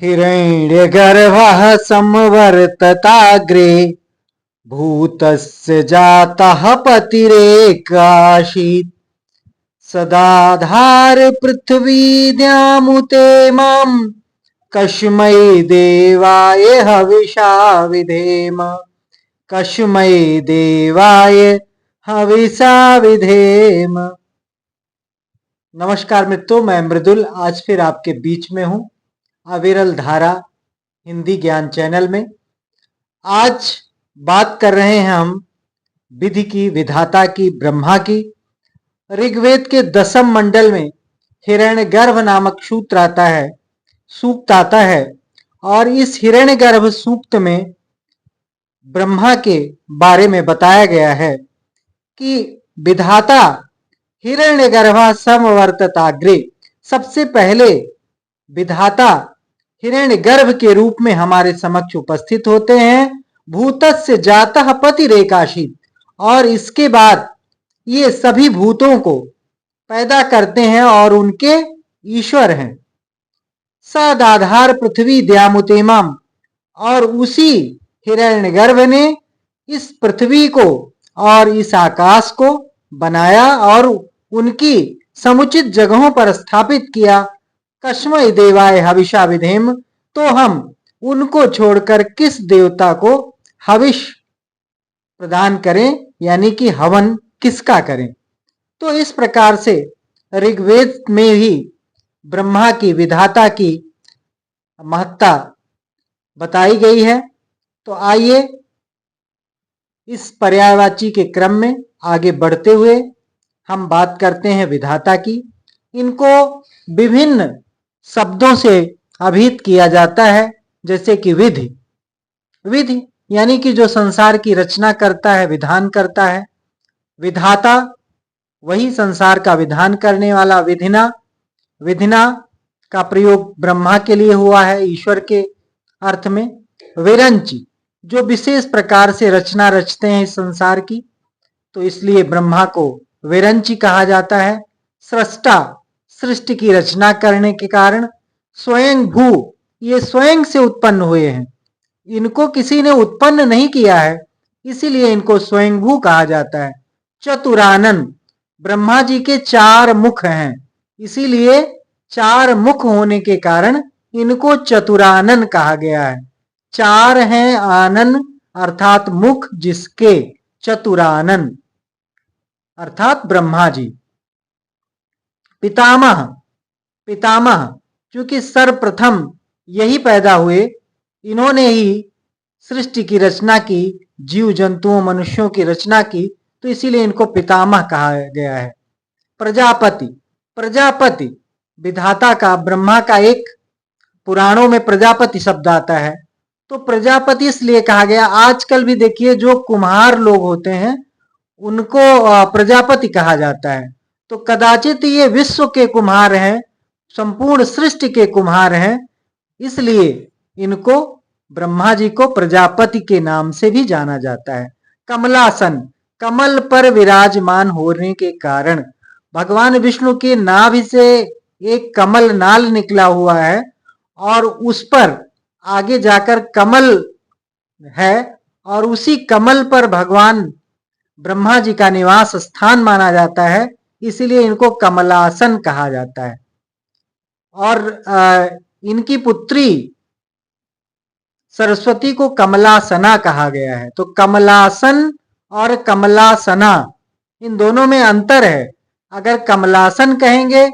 हिरण्यगर्भः संवर्तताग्रे भूतस्य जातः पतिरेकाशीत् सदाधार पृथ्वीद्यामुते मां कस्मै देवाय हविषा विधेम कस्मै देवाय हविषा विधेम। नमस्कार मित्रों, मैं मृदुल आज फिर आपके बीच में हूं अविरल धारा हिंदी ज्ञान चैनल में। आज बात कर रहे हैं हम विधि की, विधाता की, ब्रह्मा की। ऋग्वेद के 10वें मंडल में हिरण्यगर्भ नामक सूक्त आता है और इस हिरण्यगर्भ सूक्त में ब्रह्मा के बारे में बताया गया है कि विधाता हिरण्यगर्भा समवर्तताग्रे, सबसे पहले विधाता हिरण्यगर्भ के रूप में हमारे समक्ष उपस्थित होते हैं। भूतस्य जातः पतिरेकाशीत्, और इसके बाद ये सभी भूतों को पैदा करते हैं और उनके ईश्वर हैं। सदाधार पृथ्वी द्यामुतेमाम, और उसी हिरण्यगर्भ ने इस पृथ्वी को और इस आकाश को बनाया और उनकी समुचित जगहों पर स्थापित किया। कस्मै देवाय हविषा विधेम, तो हम उनको छोड़कर किस देवता को हविष प्रदान करें, यानी कि हवन किसका करें। तो इस प्रकार से ऋग्वेद में ही ब्रह्मा की, विधाता की महत्ता बताई गई है। तो आइए इस पर्यायवाची के क्रम में आगे बढ़ते हुए हम बात करते हैं विधाता की। इनको विभिन्न शब्दों से अभिहित किया जाता है, जैसे कि विधि। विधि यानी कि जो संसार की रचना करता है, विधान करता है। विधाता वही संसार का विधान करने वाला। विधिना, विधिना का प्रयोग ब्रह्मा के लिए हुआ है, ईश्वर के अर्थ में। विरंची, जो विशेष प्रकार से रचना रचते हैं इस संसार की, तो इसलिए ब्रह्मा को विरंची कहा जाता है। सृष्टा, सृष्टि की रचना करने के कारण। स्वयं भू, ये स्वयं से उत्पन्न हुए हैं, इनको किसी ने उत्पन्न नहीं किया है, इसीलिए इनको स्वयंभू कहा जाता है। चतुरानन, ब्रह्मा जी के 4 मुख हैं, इसीलिए 4 मुख होने के कारण इनको चतुरानन कहा गया है। 4 हैं आनन अर्थात मुख जिसके, चतुरानन अर्थात ब्रह्मा जी। पितामह, पितामह क्योंकि सर्वप्रथम यही पैदा हुए, इन्होंने ही सृष्टि की रचना की, जीव जंतुओं मनुष्यों की रचना की, तो इसीलिए इनको पितामह कहा गया है। प्रजापति, प्रजापति विधाता का, ब्रह्मा का एक पुराणों में प्रजापति शब्द आता है, तो प्रजापति इसलिए कहा गया। आजकल भी देखिए जो कुम्हार लोग होते हैं उनको प्रजापति कहा जाता है, तो कदाचित ये विश्व के कुम्हार हैं, संपूर्ण सृष्टि के कुम्हार हैं, इसलिए इनको, ब्रह्मा जी को प्रजापति के नाम से भी जाना जाता है। कमलासन, कमल पर विराजमान होने के कारण भगवान विष्णु के नाभि से एक कमल नाल निकला हुआ है और उस पर आगे जाकर कमल है, और उसी कमल पर भगवान ब्रह्मा जी का निवास स्थान माना जाता है, इसीलिए इनको कमलासन कहा जाता है। और इनकी पुत्री सरस्वती को कमलासना कहा गया है। तो कमलासन और कमलासना, इन दोनों में अंतर है। अगर कमलासन कहेंगे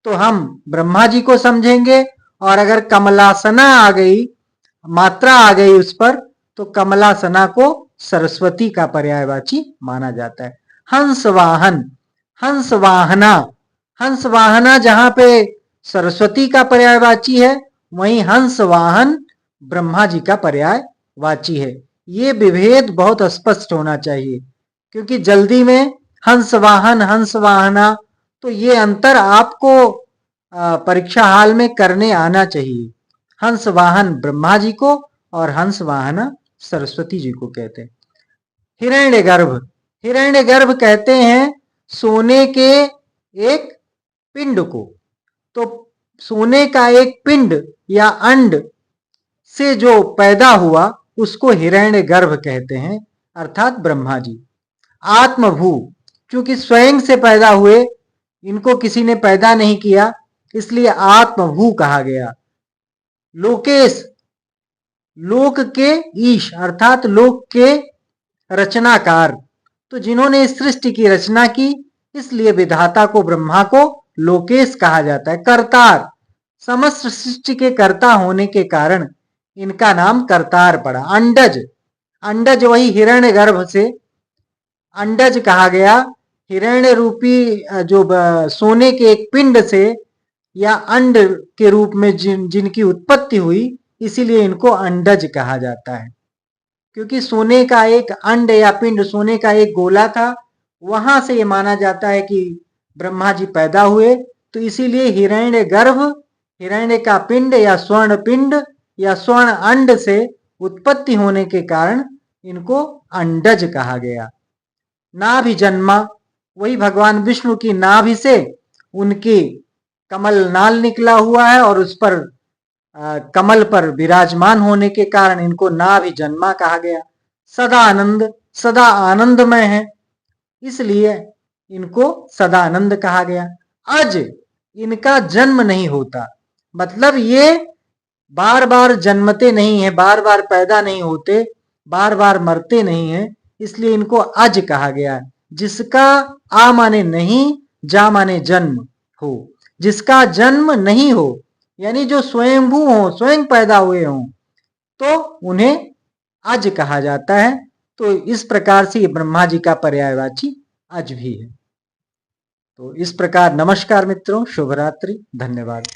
तो हम ब्रह्मा जी को समझेंगे, और अगर कमलासना आ गई, मात्रा आ गई उस पर, तो कमलासना को सरस्वती का पर्यायवाची माना जाता है। हंसवाहन, हंसवाहना, हंसवाहना जहां पे सरस्वती का पर्यायवाची है, वहीं हंसवाहन ब्रह्मा जी का पर्यायवाची है। ये विभेद बहुत स्पष्ट होना चाहिए, क्योंकि जल्दी में हंसवाहन, हंसवाहना, तो ये अंतर आपको परीक्षा हाल में करने आना चाहिए। हंसवाहन ब्रह्मा जी को और हंसवाहना सरस्वती जी को कहते हैं। हिरण्यगर्भ, हिरण्यगर्भ कहते हैं सोने के एक पिंड को। तो सोने का एक पिंड या अंड से जो पैदा हुआ उसको हिरण्यगर्भ कहते हैं, अर्थात ब्रह्मा जी। आत्मभू, क्योंकि स्वयं से पैदा हुए, इनको किसी ने पैदा नहीं किया, इसलिए आत्मभू कहा गया। लोकेश, लोक के ईश अर्थात लोक के रचनाकार, तो जिन्होंने इस सृष्टि की रचना की, इसलिए विधाता को, ब्रह्मा को लोकेश कहा जाता है। करतार, समस्त सृष्टि के कर्ता होने के कारण इनका नाम करतार पड़ा। अंडज, अंडज वही हिरण्यगर्भ से अंडज कहा गया। हिरण्य रूपी जो सोने के एक पिंड से या अंड के रूप में जिनकी उत्पत्ति हुई, इसीलिए इनको अंडज कहा जाता है। क्योंकि सोने का एक अंड या पिंड, सोने का एक गोला था, वहां से ये माना जाता है कि ब्रह्मा जी पैदा हुए, तो इसीलिए हिरण्य गर्भ, हिरण्य का पिंड या स्वर्ण पिंड या स्वर्ण अंड से उत्पत्ति होने के कारण इनको अंडज कहा गया। नाभि जन्मा, वही भगवान विष्णु की नाभि से उनकी कमल नाल निकला हुआ है और उस पर कमल पर विराजमान होने के कारण इनको नाभि जन्मा कहा गया। सदा आनंद, सदा आनंदमय है, इसलिए इनको सदानंद कहा गया। अज, इनका जन्म नहीं होता, मतलब ये बार बार जन्मते नहीं है, बार बार पैदा नहीं होते, बार बार मरते नहीं है, इसलिए इनको अज कहा गया। जिसका आ माने नहीं, जा माने जन्म हो, जिसका जन्म नहीं हो, यानी जो स्वयंभू हो, स्वयं पैदा हुए हों, तो उन्हें अज कहा जाता है। तो इस प्रकार से ये ब्रह्मा जी का पर्यायवाची अज भी है। तो इस प्रकार नमस्कार मित्रों, शुभ रात्रि, धन्यवाद।